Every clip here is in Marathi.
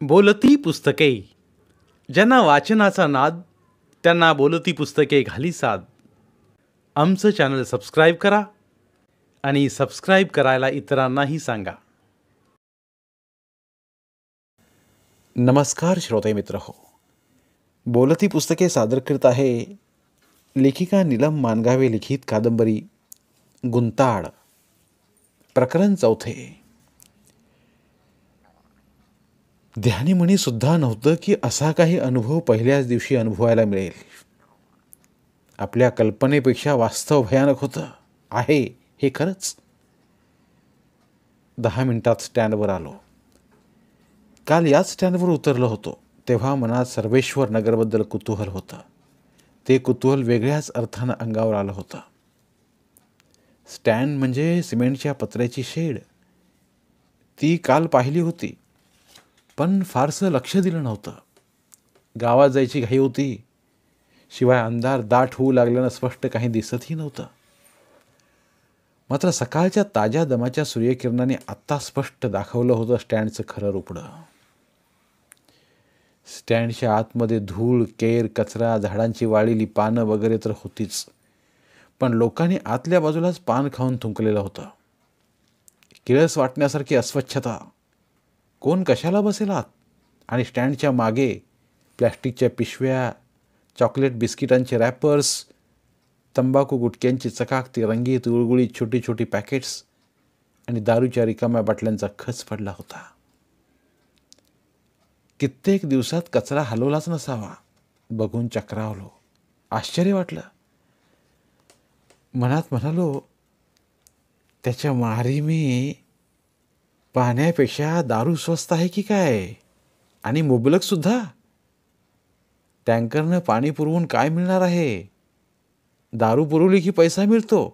बोलती पुस्तके. ज्यांना वाचनाचा नाद त्यांना बोलती पुस्तके घाली साद. आमचं चॅनल सबस्क्राईब करा आणि सबस्क्राईब करायला इतरांनाही सांगा. नमस्कार श्रोते मित्र हो. बोलती पुस्तके सादर करत आहे लेखिका नीलम मानगावे लिखित कादंबरी गुंताड, प्रकरण 4. ध्यानी सुद्धा नव्हतं की असा काही अनुभव पहिल्याच दिवशी अनुभवायला मिळेल. आपल्या कल्पनेपेक्षा वास्तव भयानक होतं आहे हे खरंच. 10 मिनिटात स्टँडवर आलो. काल याच स्टँडवर उतरलो होतो तेव्हा मनात सर्वेश्वर नगरबद्दल कुतूहल होतं. ते कुतूहल वेगळ्याच अर्थानं अंगावर आलं होतं. स्टँड म्हणजे सिमेंटच्या पत्र्याची शेड. ती काल पाहिली होती पण फारसं लक्ष दिलं नव्हतं. गावात जायची घाई होती. शिवाय अंधार दाट होऊ लागल्यानं स्पष्ट काही दिसतही नव्हतं. मात्र सकाळच्या ताज्या दमाच्या सूर्यकिरणाने आत्ता स्पष्ट दाखवलं होतं स्टँडचं खरं रूपडं. स्टँडच्या आतमध्ये धूळ, केर, कचरा, झाडांची वाळलेली पानं वगैरे तर होतीच, पण लोकांनी आतल्या बाजूलाच पान खाऊन थुंकलेलं होतं. किळस वाटण्यासारखी अस्वच्छता. कोण कशाला बसेल आत? आणि स्टँडच्या मागे प्लॅस्टिकच्या पिशव्या, चॉकलेट बिस्किटांचे रॅपर्स, तंबाखू गुटक्यांची चकाकती रंगीत गुळगुळीत छोटी छोटी पॅकेट्स आणि दारूच्या रिकाम्या बाटल्यांचा खच पडला होता. कित्येक दिवसात कचरा हलवलाच नसावा. बघून चक्रावलो. आश्चर्य वाटलं. मनात म्हणालो, त्याच्या मारी मी पाण्यापेक्षा दारू स्वस्त आहे की काय? आणि मुबलक सुद्धा. टँकरनं पाणी पुरवून काय मिळणार आहे? दारू पुरवली की पैसा मिळतो.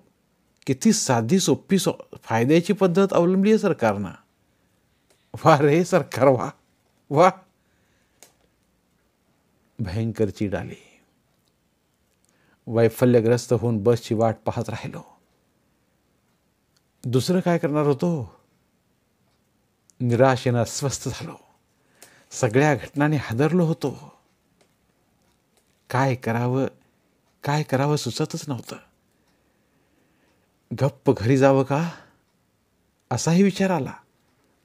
किती साधी सोपी फायद्याची पद्धत अवलंबली आहे सरकारनं. वा रे सरकार, वा वा. भयंकर चीड आली. वैफल्यग्रस्त होऊन बसची वाट पाहत राहिलो. दुसरं काय करणार होतो? निराशेनं अस्वस्थ झालो. सगळ्या घटनांनी हादरलो होतो. काय करावं सुचतच नव्हतं. गप्प घरी जावं का असाही विचार आला.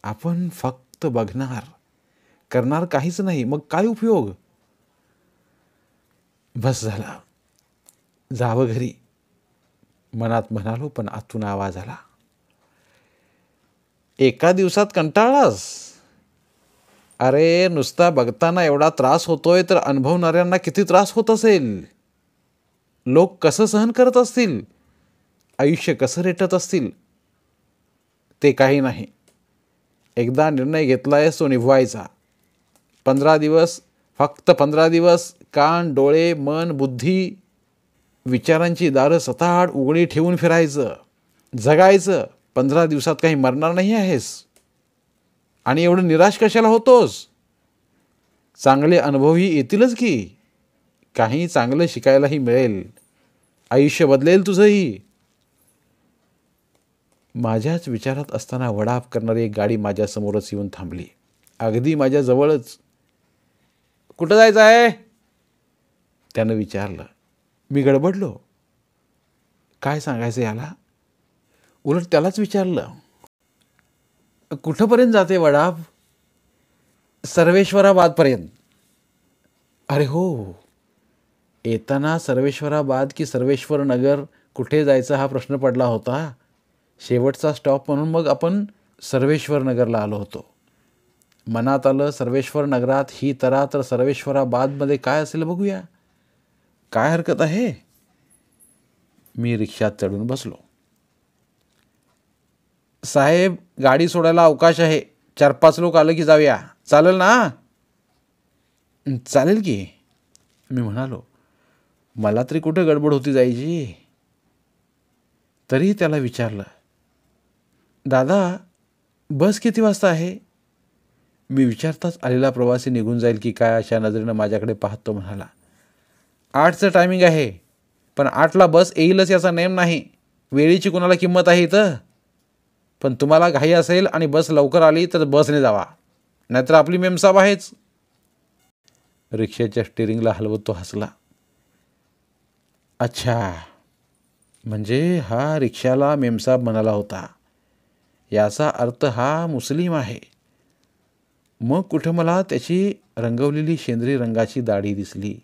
आपण फक्त बघणार, करणार काहीच नाही, मग काय उपयोग? बस झाला, जावं घरी मनात म्हणालो, पण आतून आवाज आला, एका दिवसात कंटाळलास? अरे नुसता बघताना एवढा त्रास होतोय तर अनुभवणाऱ्यांना किती त्रास होत असेल? लोक कसं सहन करत असतील? आयुष्य कसं रेटत असतील? ते काही नाही. एकदा निर्णय घेतलायस तो निभवायचा. 15 दिवस, फक्त 15 दिवस कान, डोळे, मन, बुद्धी, विचारांची दारं सताड उघडी ठेवून फिरायचं, जगायचं. 15 दिवसात काही मरणार नाही आहेस. आणि एवढं निराश कशाला होतोस? चांगले अनुभवही येतीलच की. काही चांगलं शिकायलाही मिळेल. आयुष्य बदलेल तुझंही. माझ्याच विचारात असताना वडाप करणारी एक गाडी माझ्यासमोरच येऊन थांबली. अगदी माझ्या जवळच. कुठं जायचं आहे? त्यानं विचारलं. मी गडबडलो. काय सांगायचं याला? उलट त्यालाच विचारलं, कुठंपर्यंत जाते वडाप? सर्वेश्वराबादपर्यंत. अरे हो, येताना सर्वेश्वराबाद की सर्वेश्वर नगर कुठे जायचं हा प्रश्न पडला होता. शेवटचा स्टॉप म्हणून मग आपण सर्वेश्वर नगरला आलो होतो. मनात आलं, सर्वेश्वर नगरात ही तरा तर सर्वेश्वराबादमध्ये काय असेल बघूया. काय हरकत आहे? मी रिक्षात चढून बसलो. साहेब, गाडी सोडायला अवकाश आहे. 4-5 लोक आलं की जाऊया. चालेल ना? चालेल की, मी म्हणालो. मला तरी कुठं गडबड होती जायची. तरी त्याला विचारलं, दादा बस किती वाजता आहे? मी विचारताच आलेला प्रवासी निघून जाईल की काय अशा नजरेनं माझ्याकडे पाहत तो म्हणाला, 8चं टायमिंग आहे, पण 8ला बस येईलच याचा नेम नाही. वेळेची कुणाला किंमत आहे इथं? पण तुम्हाला घाई असेल आणि बस लवकर आली तर बसने जावा, नाहीतर आपली मेमसाब आहेच. रिक्षाच्या स्टेरिंगला हलवत तो हसला. अच्छा, म्हणजे हा रिक्षाला मेमसाब म्हणाला होता. याचा अर्थ हा मुस्लिम आहे. मग कुठं मला त्याची रंगवलेली शेंद्री रंगाची दाढी दिसली,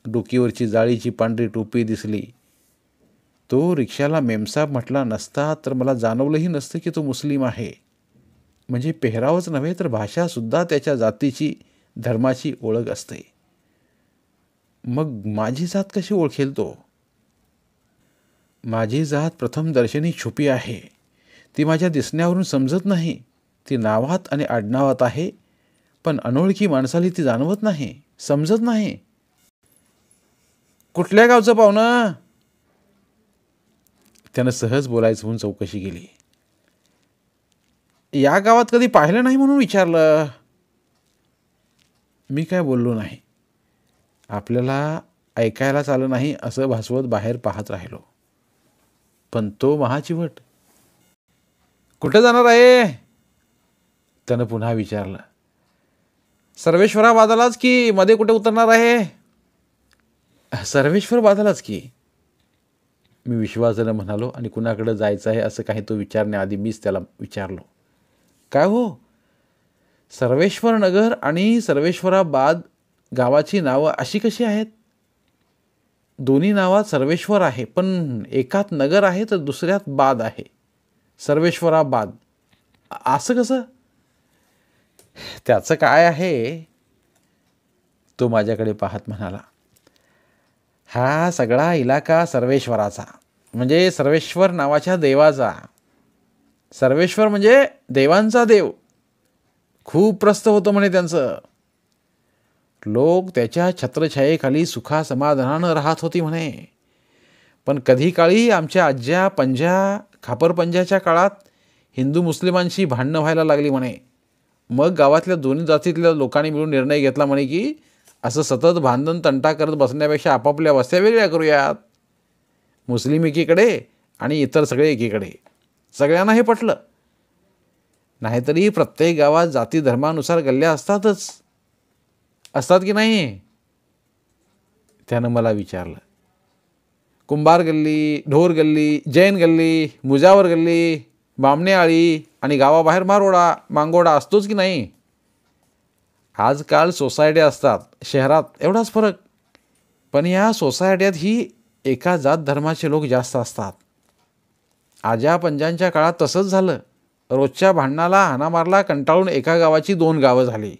डोकीवरची जाळीची पांढरी टोपी दिसली. तो रिक्षाला मेमसाब म्हटला नसता तर मला जाणवलंही नसतं की तो मुस्लिम आहे. म्हणजे पेहरावच नव्हे तर भाषासुद्धा त्याच्या जातीची, धर्माची ओळख असते. मग माझी जात कशी ओळखेल तो? माझी जात प्रथम दर्शनी छुपी आहे. ती माझ्या दिसण्यावरून समजत नाही. ती नावात आणि आडनावात आहे, पण अनोळखी माणसाला ती जाणवत नाही, समजत नाही. कुठल्या गावचं पाहुणं? त्यानं सहज बोलायचं म्हणून चौकशी केली. या गावात कधी पाहिलं नाही म्हणून विचारलं. मी काय बोललो नाही. आपल्याला ऐकायलाच आलं नाही असं भासवत बाहेर पाहत राहिलो. पण तो महाचिवट. कुठे जाणार आहे? त्यानं पुन्हा विचारलं. सर्वेश्वराबादालाच की मध्ये कुठे उतरणार आहे? सर्वेश्वरबादालाच की, मी विश्वासानं म्हणालो. आणि कुणाकडे जायचं आहे असं काही तो विचारण्याआधी मीच त्याला विचारलो. काय हो, सर्वेश्वर नगर आणि सर्वेश्वराबाद गावाची नावं अशी कशी आहेत? दोन्ही नावात सर्वेश्वर आहे, पण एकात नगर आहे तर दुसऱ्यात बाद आहे. सर्वेश्वराबाद असं कसं? त्याचं काय आहे? तो माझ्याकडे पाहत म्हणाला. हा सगळा इलाका सर्वेश्वराचा, म्हणजे सर्वेश्वर नावाच्या देवाचा. सर्वेश्वर म्हणजे देवांचा देव. खूप प्रस्थ होतं म्हणे त्यांचं. लोक त्याच्या छत्रछायेखाली सुखासमाधानानं राहत होती म्हणे. पण कधी काळी आमच्या आज्या पंजा खापरपंजाच्या काळात हिंदू मुस्लिमांशी भांडणं व्हायला लागली म्हणे. मग गावातल्या दोन्ही जातीतल्या लोकांनी मिळून निर्णय घेतला म्हणे की असं सतत भांडण तंटा करत बसण्यापेक्षा आपापल्या वस्त्या वेगळ्या करूयात. मुस्लिम एकीकडे आणि इतर सगळे एकीकडे. सगळ्यांना हे पटलं. नाहीतरी प्रत्येक गावात जाती धर्मानुसार गल्ल्या असतात की नाही? त्यानं मला विचारलं. कुंभार गल्ली, ढोर गल्ली, जैन गल्ली, मुजावर गल्ली, बामणेआळी आणि गावाबाहेर मांगोडा असतोच की नाही? आजकाल सोसायट्या असतात शहरात, एवढाच फरक. पण या सोसायट्यात ही एका जात धर्माचे लोक जास्त असतात. आज्या पंजांच्या काळात तसंच झालं. रोजच्या भांडणाला हाणामारला कंटाळून एका गावाची 2 गावं झाली.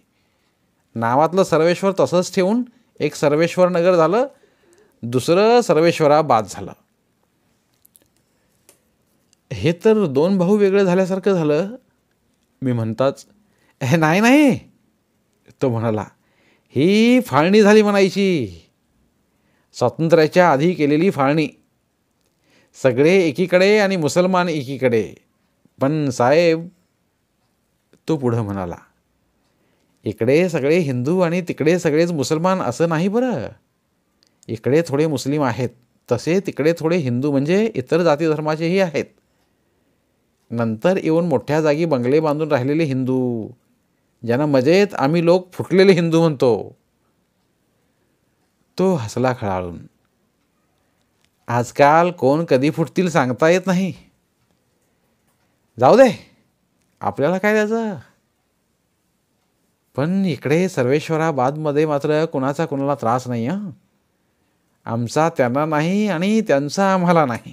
नावातलं सर्वेश्वर तसंच ठेवून एक सर्वेश्वर नगर झालं, दुसरं सर्वेश्वराबाद झालं. हे तर 2 भाऊ वेगळं झाल्यासारखं झालं. मी म्हणताच नाही, तो म्हणाला. ही फाळणी झाली म्हणायची. स्वातंत्र्याच्या आधी केलेली फाळणी. सगळे एकीकडे आणि मुसलमान एकीकडे. पण साहेब, तो पुढं म्हणाला, इकडे सगळे हिंदू आणि तिकडे सगळेच मुसलमान असं नाही बरं. इकडे थोडे मुस्लिम आहेत, तसे तिकडे थोडे हिंदू म्हणजे इतर जाती धर्माचेही आहेत. नंतर येऊन मोठ्या जागी बंगले बांधून राहिलेले हिंदू, ज्यांना मजेत आम्ही लोक फुटलेले हिंदू म्हणतो. तो हसला खळाळून. आजकाल कोण कधी फुटतील सांगता येत नाही. जाऊ दे, आपल्याला काय द्यायचं. पण इकडे सर्वेश्वराबादमध्ये मात्र कोणाचा कोणाला त्रास नाही. आमचा त्यांना नाही आणि त्यांचा आम्हाला नाही.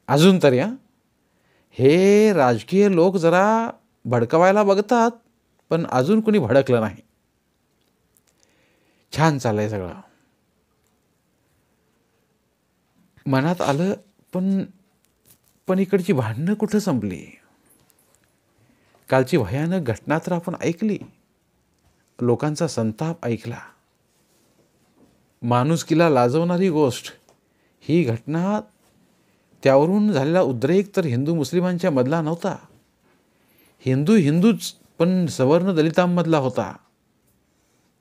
अजून तरी हे राजकीय लोक जरा भडकवायला बघतात, पण अजून कुणी भडकलं नाही. छान चाललंय सगळं. मनात आलं, पण इकडची भांडणं कुठं संपली? कालची भयानक घटना तर आपण ऐकली. लोकांचा संताप ऐकला. माणुसकीला लाजवणारी गोष्ट ही घटना. त्यावरून झालेला उद्रेक तर हिंदू मुस्लिमांच्या मधला नव्हता. हिंदूच, पण सवर्ण दलितांमधला होता.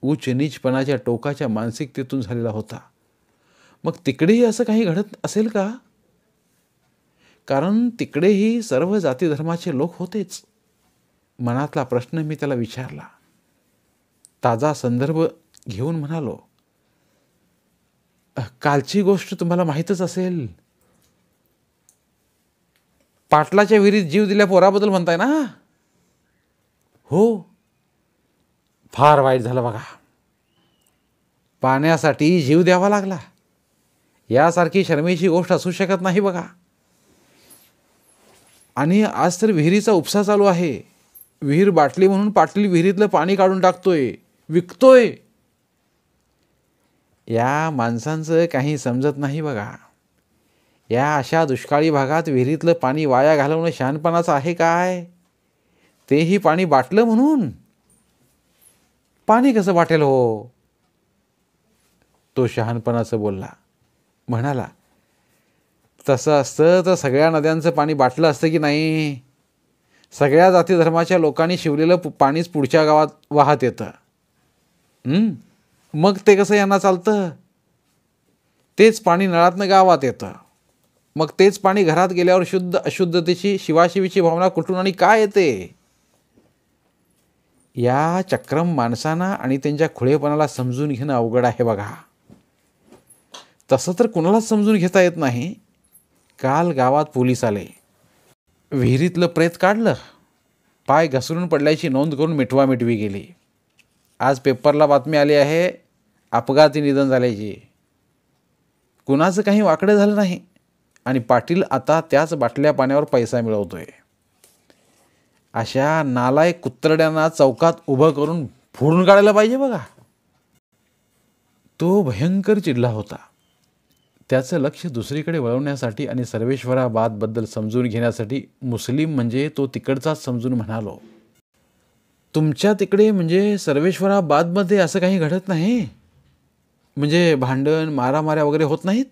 उच्च नीचपणाच्या टोकाच्या मानसिकतेतून झालेला होता. मग तिकडेही असं काही घडत असेल का? कारण तिकडेही सर्व जाती धर्माचे लोक होतेच. मनातला प्रश्न मी त्याला विचारला. ताजा संदर्भ घेऊन म्हणालो, कालची गोष्ट तुम्हाला माहीतच असेल. पाटलाच्या विहिरीत जीव दिल्या पोराबद्दल म्हणताय ना? हो. फार वाईट झालं बघा. पाण्यासाठी जीव द्यावा लागला. यासारखी शरमेची गोष्ट असू शकत नाही बघा. आणि आज तर विहिरीचा उपसा चालू आहे. विहीर बाटली म्हणून पाटील विहिरीतलं पाणी काढून टाकतोय, विकतोय. या माणसांचं काही समजत नाही बघा. या अशा दुष्काळी भागात विहिरीतलं पाणी वाया घालवणं शहाणपणाचं आहे काय? तेही पाणी बाटलं म्हणून. पाणी कसं वाटेल हो? तो शहाणपणाचं बोलला. म्हणाला, तसं असतं तर सगळ्या नद्यांचं पाणी बाटलं असतं की नाही? सगळ्या जाती धर्माच्या लोकांनी शिवलेलं पाणीच पुढच्या गावात वाहत येतं. मग ते कसं यांना चालतं? तेच पाणी नळातनं गावात येतं. मग तेच पाणी घरात गेल्यावर शुद्ध अशुद्धतेची शिवाशिवीची भावना कुठून आणि काय येते? या चक्रम माणसांना आणि त्यांच्या खुळेपणाला समजून घेणं अवघड आहे बघा. तसं तर कुणालाच समजून घेता येत नाही. काल गावात पोलीस आले. विहिरीतलं प्रेत काढलं. पाय घसरून पडल्याची नोंद करून मिठवामिठवी गेली. आज पेपरला बातमी आली आहे अपघाती निधन झाल्याची. कुणाचं काही वाकडं झालं नाही. आणि पाटील आता त्याच बाटल्या पाण्यावर पैसा मिळवतोय. अशा नालायक कुत्रड्यांना चौकात उभं करून फोडून काढायला पाहिजे बघा. तो भयंकर चिडला होता. त्याचं लक्ष दुसरीकडे वळवण्यासाठी आणि सर्वेश्वराबादबद्दल समजून घेण्यासाठी मुस्लिम म्हणजे तो तिकडचाच समजून म्हणालो, तुमच्या तिकडे म्हणजे सर्वेश्वराबादमध्ये असं काही घडत नाही? म्हणजे भांडण मारामाऱ्या वगैरे होत नाहीत?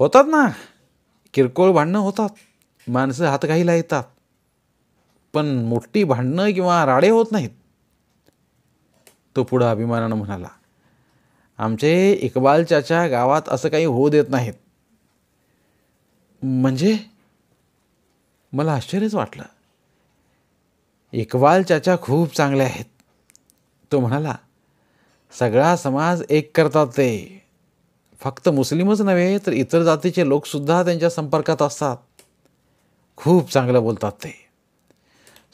होतात ना, किरकोळ भांडणं होतात. माणसं हातघाईला येतात. पण मोठी भांडणं किंवा राडे होत नाहीत. तो पुढं अभिमानानं म्हणाला, आमचे इक्बाल चाचा गावात असं काही होऊ देत नाहीत. म्हणजे? मला आश्चर्यच वाटलं. इक्बाल चाचा खूप चांगले आहेत. तो म्हणाला, सगळा समाज एक करतात ते. फक्त मुस्लिमच नव्हे तर इतर जातीचे लोकसुद्धा त्यांच्या संपर्कात असतात. खूप चांगलं बोलतात ते.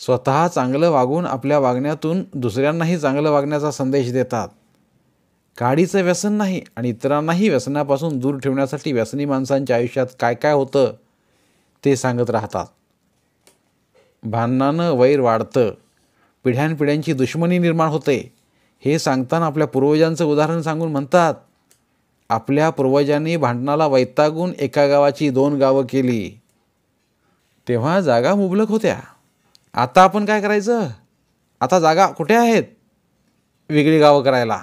स्वतः चांगलं वागून आपल्या वागण्यातून दुसऱ्यांनाही चांगलं वागण्याचा संदेश देतात. गाडीचं व्यसन नाही आणि इतरांनाही व्यसनापासून दूर ठेवण्यासाठी व्यसनी माणसांच्या आयुष्यात काय काय होतं ते सांगत राहतात. भांडणानं वैर वाढतं, पिढ्यानपिढ्यांची दुश्मनी निर्माण होते. हे सांगताना आपल्या पूर्वजांचं उदाहरण सांगून म्हणतात, आपल्या पूर्वजांनी भांडणाला वैतागून एका गावाची 2 गावं केली. तेव्हा जागा मुबलक होत्या. आता आपण काय करायचं? आता जागा कुठे आहेत वेगळी गावं करायला?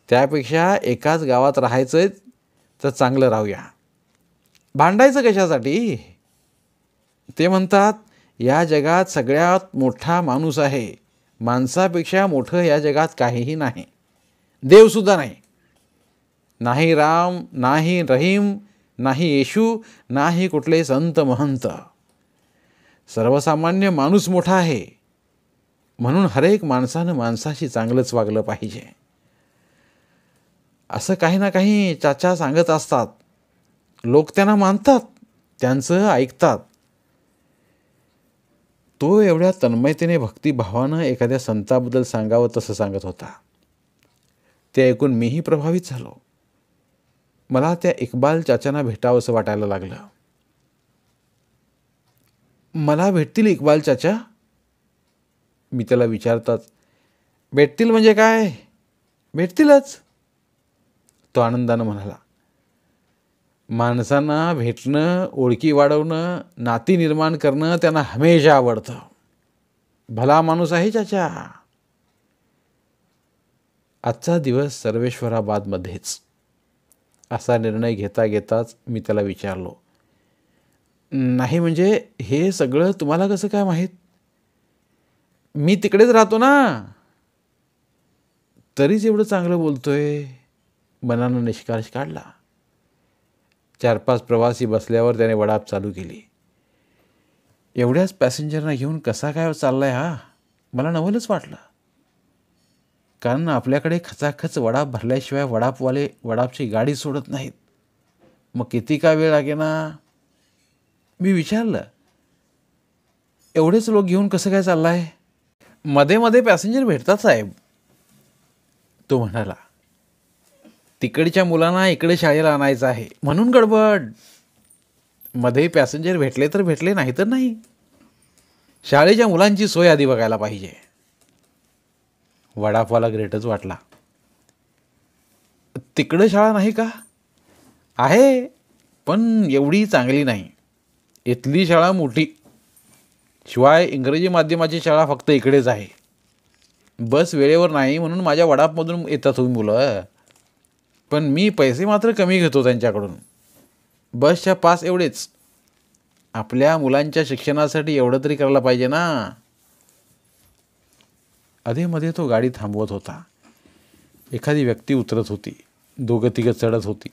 त्यापेक्षा एकाच गावात राहायचं तर चांगलं राहूया. भांडायचं कशासाठी? ते म्हणतात, या जगात सगळ्यात मोठा माणूस आहे. माणसापेक्षा मोठं या जगात काहीही नाही. देवसुद्धा नाही. नाही राम, नाही रहीम, नाही येशू, नाही कुठले संत महंत. सर्वसामान्य माणूस मोठा आहे. म्हणून हरेक माणसानं माणसाशी चांगलंच वागलं पाहिजे. असं काही ना काही चाचा सांगत असतात. लोक त्यांना मानतात, त्यांचं ऐकतात. तो एवढ्या तन्मयतेने भक्तिभावानं एखाद्या संताबद्दल सांगावं तसं सांगत होता. ते ऐकून मीही प्रभावित झालो. मला त्या इक्बाल चाचांना भेटावंसं वाटायला लागलं. मला भेटतील इक्बाल चाचा? मी त्याला विचारताच, भेटतील म्हणजे काय? भेटतीलच, तो आनंदानं म्हणाला. माणसांना भेटणं, ओळखी वाढवणं, नाती निर्माण करणं त्यांना हमेशा आवडतं. भला माणूस आहे चाचा. आजचा दिवस सर्वेश्वराबादमध्येच. असा निर्णय घेता घेताच मी त्याला विचारलो, नाही म्हणजे हे सगळं तुम्हाला कसं काय माहीत? मी तिकडेच राहतो ना. तरीच एवढं चांगलं बोलतोय, मनानं निष्कर्ष काढला. 4-5 प्रवासी बसल्यावर त्याने वडाप चालू केली. एवढ्याच पॅसेंजरना घेऊन कसा काय चाललाय हा, मला नवलच वाटलं. कारण आपल्याकडे खचाखच वडाप भरल्याशिवाय वडापवाले वडापची गाडी सोडत नाहीत. मग किती का वेळ लागे ना. मी विचारलं, एवढेच लोक घेऊन कसं काय चाललाय? मध्ये मध्ये पॅसेंजर भेटतात साहेब, तो म्हणाला. तिकडच्या मुलांना इकडे शाळेला आणायचं आहे म्हणून गडबड. मध्ये पॅसेंजर भेटले तर भेटले, नाही तर नाही. शाळेच्या मुलांची सोय आधी बघायला पाहिजे. वडापवाला ग्रेटच वाटला. तिकडं शाळा नाही का? आहे, पण एवढी चांगली नाही. इथली शाळा मोठी. शिवाय इंग्रजी माध्यमाची शाळा फक्त इकडेच आहे. बस वेळेवर नाही म्हणून माझ्या वडापमधून येतात तुम्ही मुलं. पण मी पैसे मात्र कमी घेतो त्यांच्याकडून. बसच्या पास एवढेच. आपल्या मुलांच्या शिक्षणासाठी एवढं तरी करायला पाहिजे ना. अधेमध्ये तो गाडी थांबवत होता. एखादी व्यक्ती उतरत होती. दोघं तिघं चढत होती.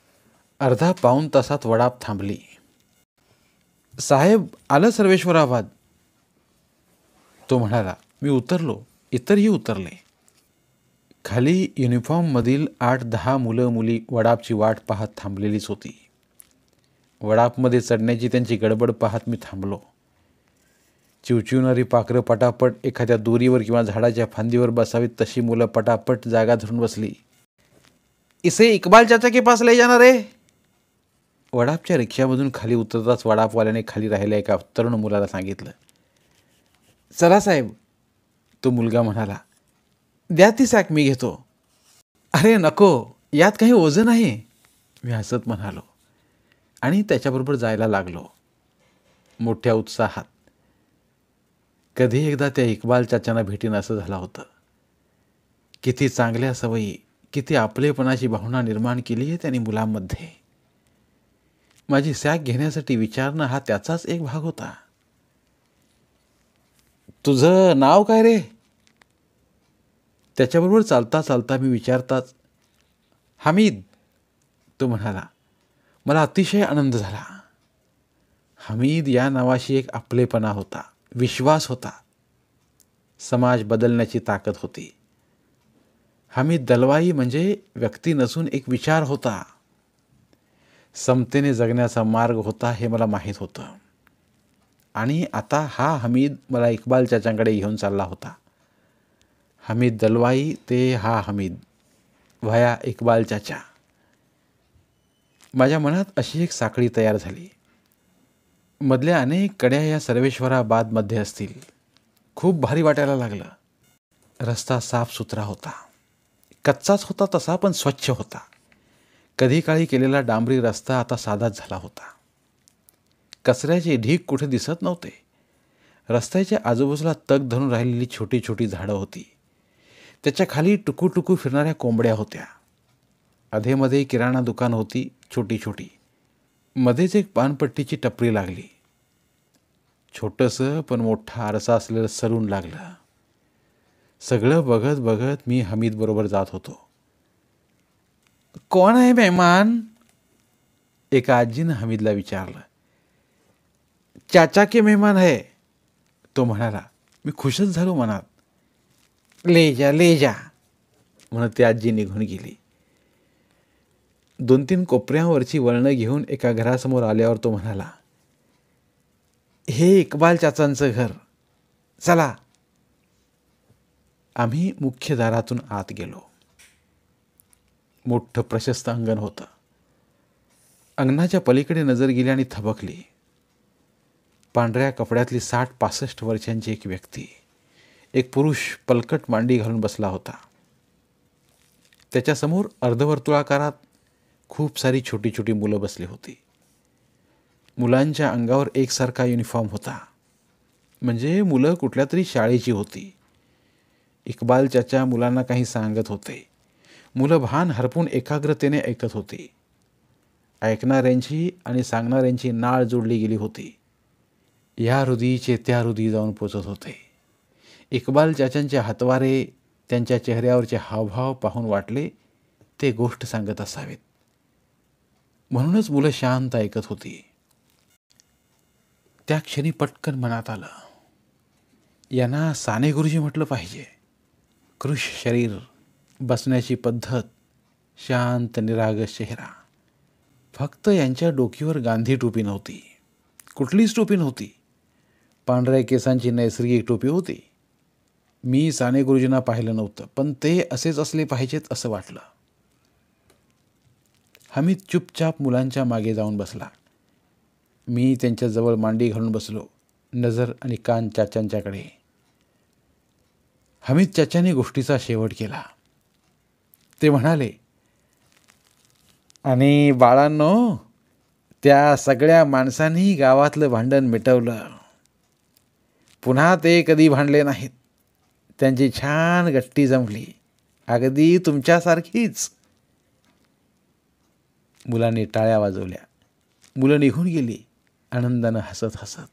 अर्धा पाऊण तासात वडाप थांबली. साहेब, आलं सर्वेश्वराबाद, तो म्हणाला. मी उतरलो. इतरही उतरले. खाली युनिफॉर्ममधील 8-10 मुलं मुली वडापची वाट पाहत थांबलेलीच होती. वडापमध्ये चढण्याची त्यांची गडबड पाहत मी थांबलो. चिवचिवणारी पाखरं पटापट एखाद्या दोरीवर किंवा झाडाच्या फांदीवर बसावीत तशी मुलं पटापट जागा धरून बसली. इसे इकबाल चाचा के पास ले जाना रे. वडापच्या रिक्षामधून खाली उतरताच वडापवाल्याने खाली राहिल्या एका तरुण मुलाला सांगितलं. चला साहेब, तो मुलगा म्हणाला. द्या ती सॅक, मी घेतो. अरे नको, यात काही ओझं नाही, मी हसत म्हणालो आणि त्याच्याबरोबर जायला लागलो मोठ्या उत्साहात. कधी एकदा त्या इक्बाल चाचांना भेटीन असं झालं होतं. किती चांगल्या सवयी, किती आपलेपणाची भावना निर्माण केली आहे त्यांनी मुलांमध्ये. माझी सॅक घेण्यासाठी विचारणं हा त्याचाच एक भाग होता. तुझं नाव काय रे? त्याच्याबरोबर चालता चालता मी विचारताच हमीद, तो म्हणाला. मला अतिशय आनंद झाला. हमीद या नावाशी एक आपलेपणा होता, विश्वास होता, समाज बदलण्याची ताकद होती. हमीद दलवाई म्हणजे व्यक्ती नसून एक विचार होता. समतेने जगण्याचा मार्ग होता हे मला माहीत होतं. आणि आता हा हमीद मला इक्बाल चाचांकडे घेऊन चालला होता. हमीद दलवाई ते हा हमीद व्हाया इक्बाल चाचा. माझ्या मनात अशी एक साखळी तयार झाली. मधल्या अनेक कड्या या सर्वेश्वराबादमध्ये असतील. खूप भारी वाटायला लागलं. रस्ता साफसुथरा होता. कच्चाच होता तसा, पण स्वच्छ होता. कधी काळी केलेला डांबरी रस्ता आता साधाच झाला होता. कचऱ्याचे ढीग कुठे दिसत नव्हते. रस्त्याच्या आजूबाजूला तग धरून राहिलेली छोटी छोटी झाडं होती. त्याच्या खाली टुकूटुकू फिरणाऱ्या कोंबड्या होत्या. अधेमध्ये किराणा दुकान होती, छोटी छोटी. मध्येच एक पानपट्टीची टपरी लागली. छोटंसं पण मोठा आरसा असलेलं सलून लागलं. सगळं बघत बघत मी हमीद बरोबर जात होतो. कोण आहे मेहमान? एका आजीनं हमीदला विचारलं. चाचा के मेहमान है, तो म्हणाला. मी खुशच झालो मनात. ले जा ले जा म्हणत ती आजी निघून गेली. 2-3 कोपऱ्यावरची वळणं घेऊन एका घरासमोर आल्यावर तो म्हणाला. हे इक्बाल चाचांचं घर, चला. आम्ही मुख्य दारातून आत गेलो. मोठं प्रशस्त अंगण होतं. अंगणाच्या पलीकडे नजर गेली आणि थबकली. पांढऱ्या कपड्यातली 60-65 वर्षांची एक व्यक्ती, एक पुरुष पलकट मांडी घालून बसला होता. त्याच्यासमोर अर्धवर्तुळाकारात खूप सारी छोटी छोटी मुलं बसली होती. मुलांच्या अंगावर एकसारखा युनिफॉर्म होता. म्हणजे मुलं कुठल्या तरी शाळेची होती. इक्बाल चाचा मुलांना काही सांगत होते. मुलं भान हरपून एकाग्रतेने ऐकत होती. ऐकणाऱ्यांची आणि सांगणाऱ्यांची नाळ जोडली गेली होती. या हृदयीचे त्या हृदयी जाऊन पोचत होते. इक्बाल चाचांचे हातवारे, त्यांच्या चेहऱ्यावरचे हावभाव पाहून वाटले ते गोष्ट सांगत असावेत. म्हणूनच मुलं शांत ऐकत होती. त्या क्षणी पटकन मनात आलं, यांना साने गुरुजी म्हटलं पाहिजे. कृश शरीर, बसण्याची पद्धत, शांत निरागस चेहरा. फक्त यांच्या डोकीवर गांधी टोपी नव्हती, कुठलीच टोपी नव्हती. पांढऱ्या केसांची नैसर्गिक टोपी होती. मी साने गुरुजींना पाहिलं नव्हतं, पण ते असेच असले पाहिजेत असं वाटलं. हमीद चुपचाप मुलांच्या मागे जाऊन बसला. मी त्यांच्याजवळ मांडी घालून बसलो, नजर आणि कान चाच्यांच्याकडे. हमीद चाच्यांनी गोष्टीचा शेवट केला. ते म्हणाले, आणि बाळांनो, त्या सगळ्या माणसांनी गावातलं भांडण मिटवलं. पुन्हा ते कधी भांडले नाहीत. त्यांची छान गट्टी जमली, अगदी तुमच्यासारखीच. मुलांनी टाळ्या वाजवल्या. मुलं निघून गेली आनंदानं हसत हसत.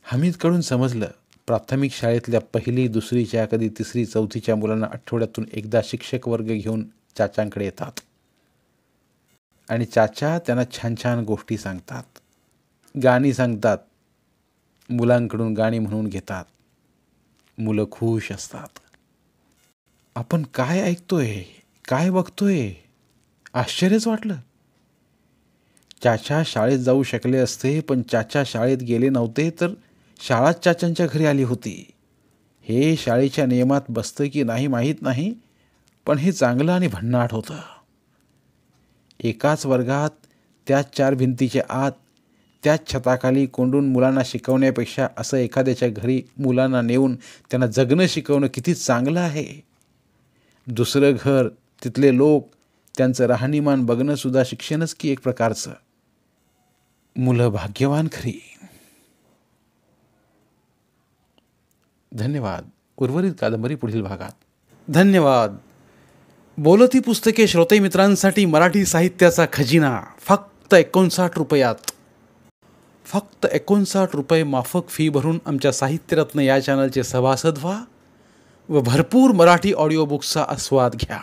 हमीदकडून समजलं, प्राथमिक शाळेतल्या पहिली, दुसरीच्या, कधी तिसरी, चौथीच्या मुलांना आठवड्यातून एकदा शिक्षक वर्ग घेऊन चाच्यांकडे येतात आणि चाचा त्यांना छान छान गोष्टी सांगतात, गाणी सांगतात, मुलांकडून गाणी म्हणून घेतात. मुलं खुश असतात. आपण काय ऐकतोय, काय बघतोय, आश्चर्यच वाटलं. चाचा शाळेत जाऊ शकले असते, पण चाचा शाळेत गेले नव्हते, तर शाळाच चाच्यांच्या घरी आली होती. हे शाळेच्या नियमात बसतं की नाही माहीत नाही, पण हे चांगलं आणि भन्नाट होतं. एकाच वर्गात, त्याच चार भिंतीच्या आत, त्याच छताखाली कोंडून मुलांना शिकवण्यापेक्षा असं एखाद्याच्या घरी मुलांना नेऊन त्यांना जगणं शिकवणं किती चांगलं आहे. दुसरं घर, तिथले लोक, त्यांचं राहणीमान बघणं सुद्धा शिक्षणच की एक प्रकारचं. मुलं भाग्यवान खरी. धन्यवाद. उर्वरित कादंबरी पुढील भागात. धन्यवाद. बोलती पुस्तके श्रोते मित्रांसाठी मराठी साहित्याचा खजिना फक्त 59 रुपयात. फक्त 59 रुपये माफक फी भरून आमच्या साहित्यरत्न या चॅनलचे सभासद व्हा व भरपूर मराठी ऑडिओ बुक्सचा आस्वाद घ्या.